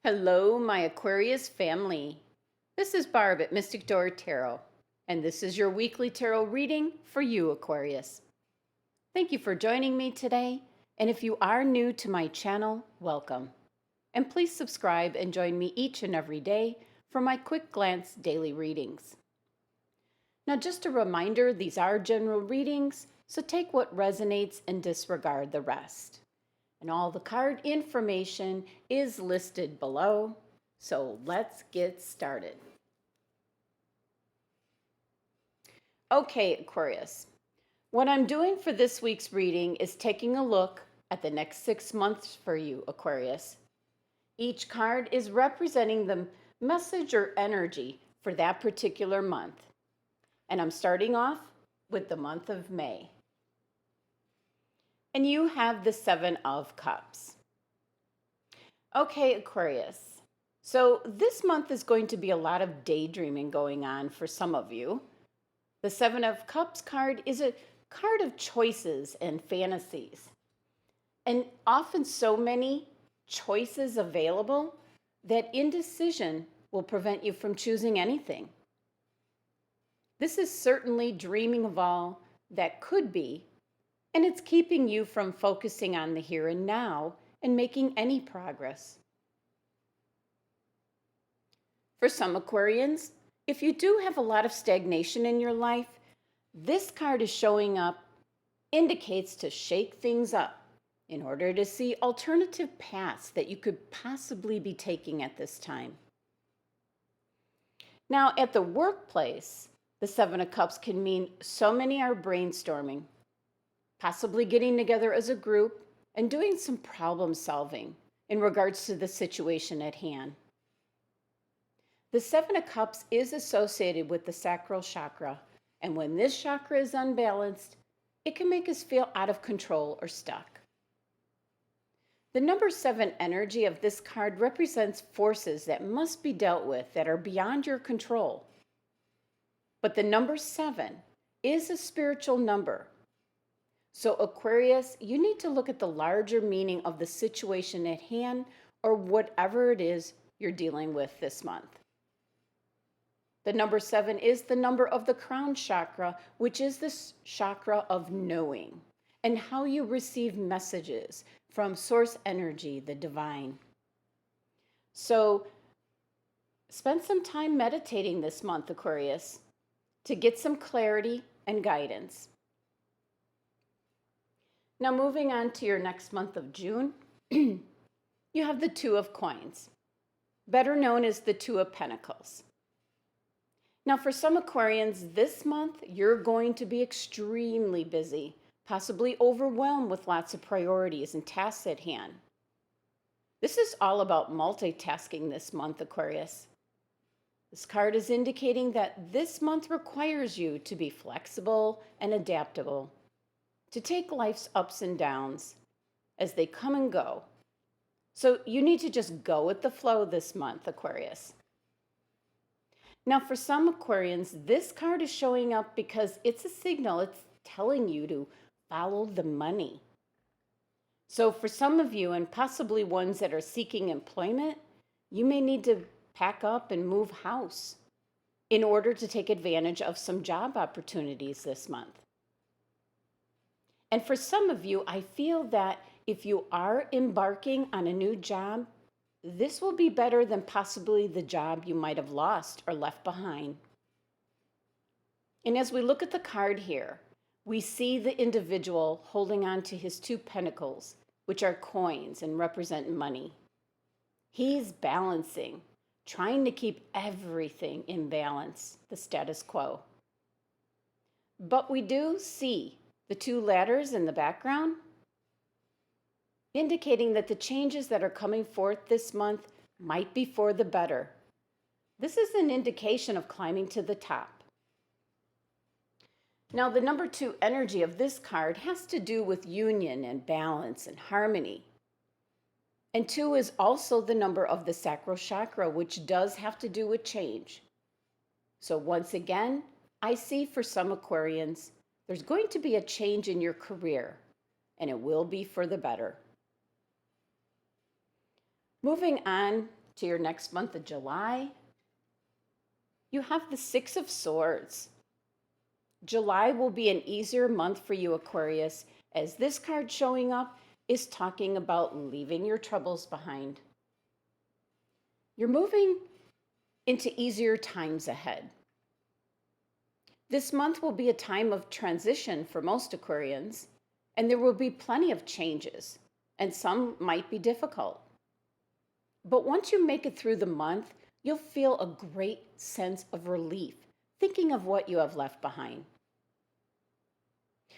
Hello, my Aquarius family. This is Barb at Mystic Door Tarot, and this is your weekly tarot reading for you, Aquarius. Thank you for joining me today, and if you are new to my channel, welcome. And please subscribe and join me each and every day for my quick glance daily readings. Now, just a reminder, these are general readings, so take what resonates and disregard the rest. And all the card information is listed below. So let's get started. Okay, Aquarius. What I'm doing for this week's reading is taking a look at the next 6 months for you, Aquarius. Each card is representing the message or energy for that particular month. And I'm starting off with the month of May. And you have the Seven of Cups. Okay, Aquarius. So this month is going to be a lot of daydreaming going on for some of you. The Seven of Cups card is a card of choices and fantasies. And often so many choices available that indecision will prevent you from choosing anything. This is certainly dreaming of all that could be, and it's keeping you from focusing on the here and now and making any progress. For some Aquarians, if you do have a lot of stagnation in your life, this card is showing up indicates to shake things up in order to see alternative paths that you could possibly be taking at this time. Now, at the workplace, the Seven of Cups can mean so many are brainstorming, possibly getting together as a group and doing some problem solving in regards to the situation at hand. The Seven of Cups is associated with the sacral chakra, and when this chakra is unbalanced, it can make us feel out of control or stuck. The number 7 energy of this card represents forces that must be dealt with that are beyond your control. But the number 7 is a spiritual number. So Aquarius, you need to look at the larger meaning of the situation at hand or whatever it is you're dealing with this month. The number 7 is the number of the crown chakra, which is the chakra of knowing and how you receive messages from source energy, the divine. So spend some time meditating this month, Aquarius, to get some clarity and guidance. Now, moving on to your next month of June, you have the Two of Coins, better known as the Two of Pentacles. Now, for some Aquarians, this month, you're going to be extremely busy, possibly overwhelmed with lots of priorities and tasks at hand. This is all about multitasking this month, Aquarius. This card is indicating that this month requires you to be flexible and adaptable, to take life's ups and downs as they come and go. So you need to just go with the flow this month, Aquarius. Now, for some Aquarians, this card is showing up because it's a signal. It's telling you to follow the money. So for some of you, and possibly ones that are seeking employment, you may need to pack up and move house in order to take advantage of some job opportunities this month. And for some of you, I feel that if you are embarking on a new job, this will be better than possibly the job you might have lost or left behind. And as we look at the card here, we see the individual holding on to his 2 pentacles, which are coins and represent money. He's balancing, trying to keep everything in balance, the status quo. But we do see the 2 ladders in the background, indicating that the changes that are coming forth this month might be for the better. This is an indication of climbing to the top. Now, the number 2 energy of this card has to do with union and balance and harmony. And 2 is also the number of the sacral chakra, which does have to do with change. So once again, I see for some Aquarians, there's going to be a change in your career, and it will be for the better. Moving on to your next month of July, you have the Six of Swords. July will be an easier month for you, Aquarius, as this card showing up is talking about leaving your troubles behind. You're moving into easier times ahead. This month will be a time of transition for most Aquarians, and there will be plenty of changes, and some might be difficult. But once you make it through the month, you'll feel a great sense of relief, thinking of what you have left behind.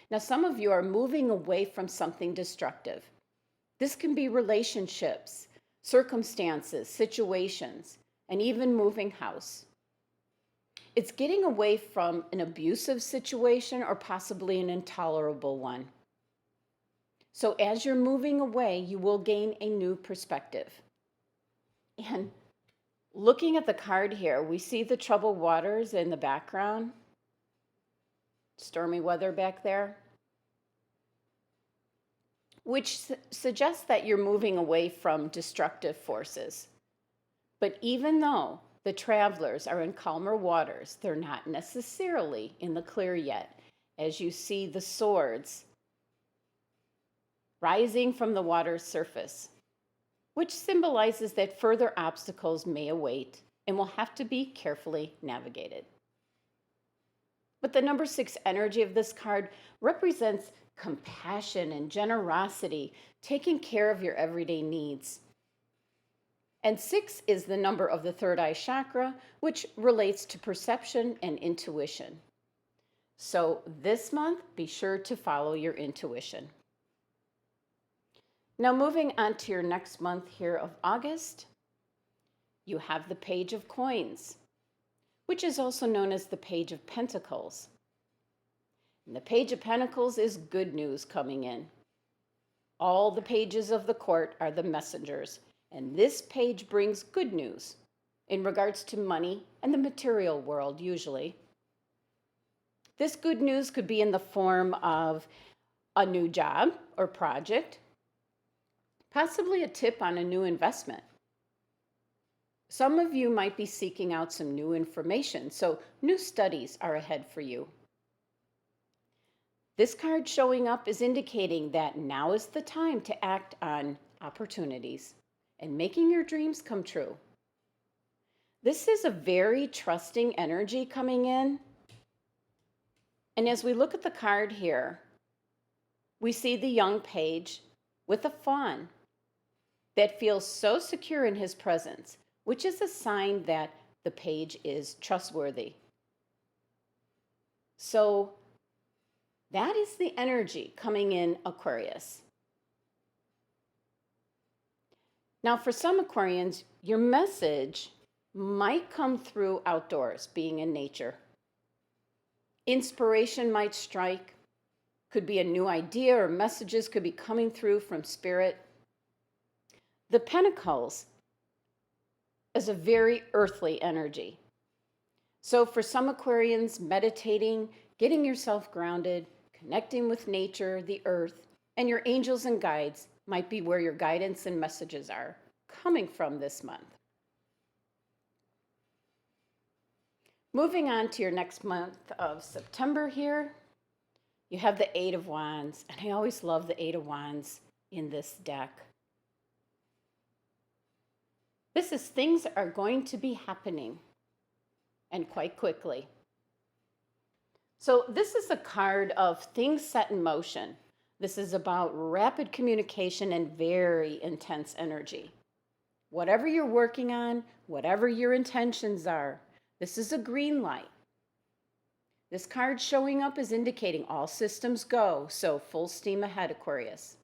Now, some of you are moving away from something destructive. This can be relationships, circumstances, situations, and even moving house. It's getting away from an abusive situation or possibly an intolerable one. So as you're moving away, you will gain a new perspective. And looking at the card here, we see the troubled waters in the background. Stormy weather back there. Which suggests that you're moving away from destructive forces. But even though the travelers are in calmer waters, they're not necessarily in the clear yet, as you see the swords rising from the water's surface, which symbolizes that further obstacles may await and will have to be carefully navigated. But the number 6 energy of this card represents compassion and generosity, taking care of your everyday needs. And 6 is the number of the third eye chakra, which relates to perception and intuition. So this month, be sure to follow your intuition. Now moving on to your next month here of August, you have the Page of Coins, which is also known as the Page of Pentacles. And the Page of Pentacles is good news coming in. All the pages of the court are the messengers, and this page brings good news in regards to money and the material world usually. This good news could be in the form of a new job or project, possibly a tip on a new investment. Some of you might be seeking out some new information, so new studies are ahead for you. This card showing up is indicating that now is the time to act on opportunities and making your dreams come true. This is a very trusting energy coming in. And as we look at the card here, we see the young page with a fawn that feels so secure in his presence, which is a sign that the page is trustworthy. So that is the energy coming in, Aquarius. Now, for some Aquarians, your message might come through outdoors, being in nature. Inspiration might strike, could be a new idea, or messages could be coming through from spirit. The Pentacles is a very earthly energy. So for some Aquarians, meditating, getting yourself grounded, connecting with nature, the earth, and your angels and guides might be where your guidance and messages are coming from this month. Moving on to your next month of September here, you have the Eight of Wands, and I always love the Eight of Wands in this deck. This is things are going to be happening, and quite quickly. So this is a card of things set in motion. This is about rapid communication and very intense energy. Whatever you're working on, whatever your intentions are, this is a green light. This card showing up is indicating all systems go, so full steam ahead, Aquarius.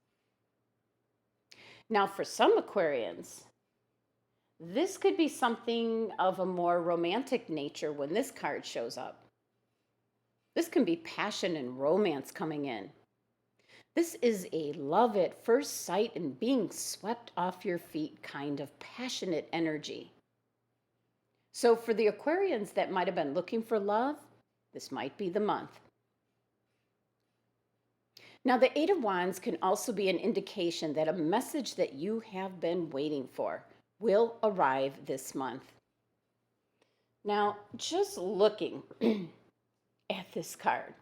Now for some Aquarians, this could be something of a more romantic nature when this card shows up. This can be passion and romance coming in. This is a love at first sight and being swept off your feet kind of passionate energy. So for the Aquarians that might have been looking for love, this might be the month. Now the Eight of Wands can also be an indication that a message that you have been waiting for will arrive this month. Now, just looking at this card,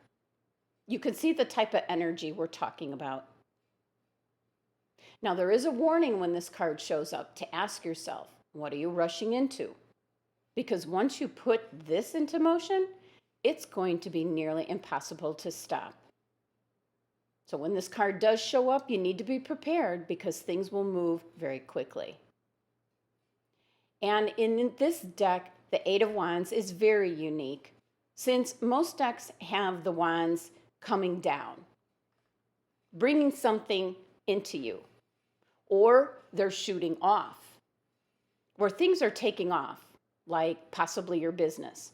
you can see the type of energy we're talking about. Now, there is a warning when this card shows up to ask yourself, what are you rushing into? Because once you put this into motion, it's going to be nearly impossible to stop. So when this card does show up, you need to be prepared because things will move very quickly. And in this deck, the Eight of Wands is very unique since most decks have the wands coming down, bringing something into you, or they're shooting off, where things are taking off, like possibly your business.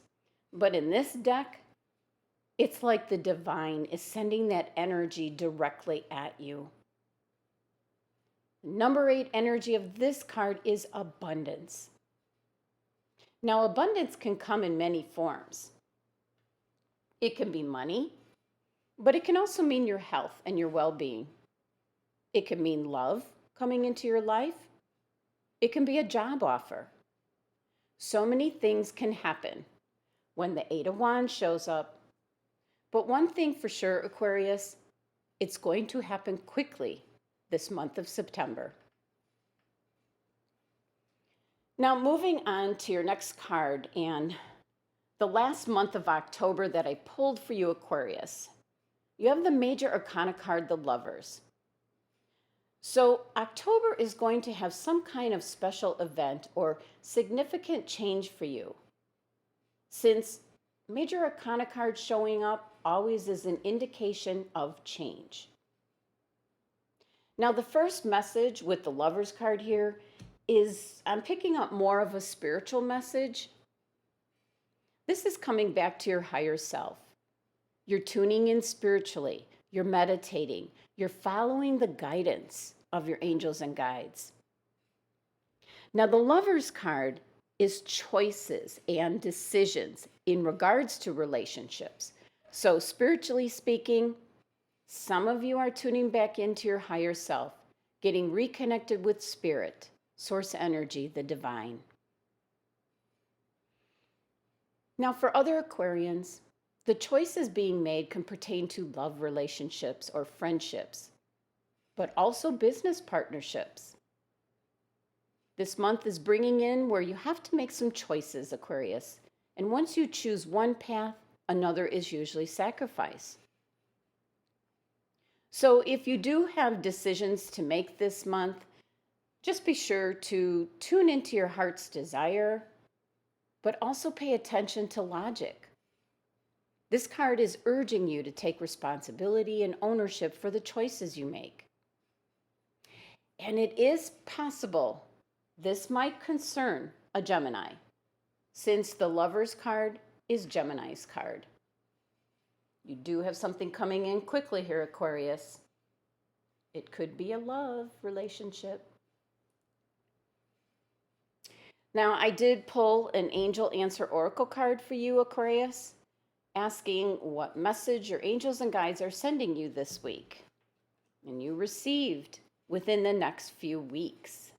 But in this deck, it's like the divine is sending that energy directly at you. Number 8 energy of this card is abundance. Now, abundance can come in many forms. It can be money, but it can also mean your health and your well-being. It can mean love coming into your life. It can be a job offer. So many things can happen when the Eight of Wands shows up. But one thing for sure, Aquarius, it's going to happen quickly this month of September. Now, moving on to your next card, and the last month of October that I pulled for you, Aquarius, you have the Major Arcana card, the Lovers. So October is going to have some kind of special event or significant change for you, since Major Arcana card showing up always is an indication of change. Now, the first message with the Lovers card here is I'm picking up more of a spiritual message. This is coming back to your higher self. You're tuning in spiritually, you're meditating, you're following the guidance of your angels and guides. Now, the Lovers card is choices and decisions in regards to relationships. So spiritually speaking, some of you are tuning back into your higher self, getting reconnected with spirit, source energy, the divine. Now, for other Aquarians, the choices being made can pertain to love relationships or friendships, but also business partnerships. This month is bringing in where you have to make some choices, Aquarius. And once you choose one path, another is usually sacrifice. So if you do have decisions to make this month, just be sure to tune into your heart's desire, but also pay attention to logic. This card is urging you to take responsibility and ownership for the choices you make. And it is possible this might concern a Gemini, since the Lovers card is Gemini's card. You do have something coming in quickly here, Aquarius. It could be a love relationship. Now, I did pull an Angel Answer Oracle card for you, Aquarius, asking what message your angels and guides are sending you this week. And you received within the next few weeks.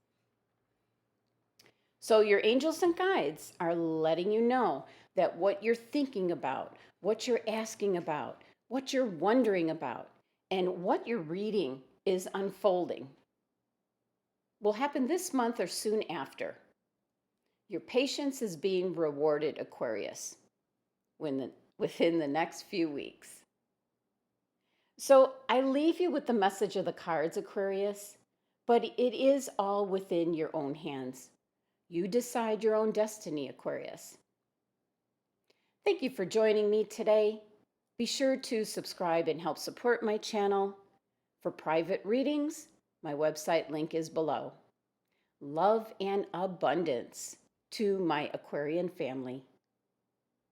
So your angels and guides are letting you know that what you're thinking about, what you're asking about, what you're wondering about, and what you're reading is unfolding will happen this month or soon after. Your patience is being rewarded, Aquarius, within the next few weeks. So I leave you with the message of the cards, Aquarius, but it is all within your own hands. You decide your own destiny, Aquarius. Thank you for joining me today. Be sure to subscribe and help support my channel. For private readings, my website link is below. Love and abundance to my Aquarian family.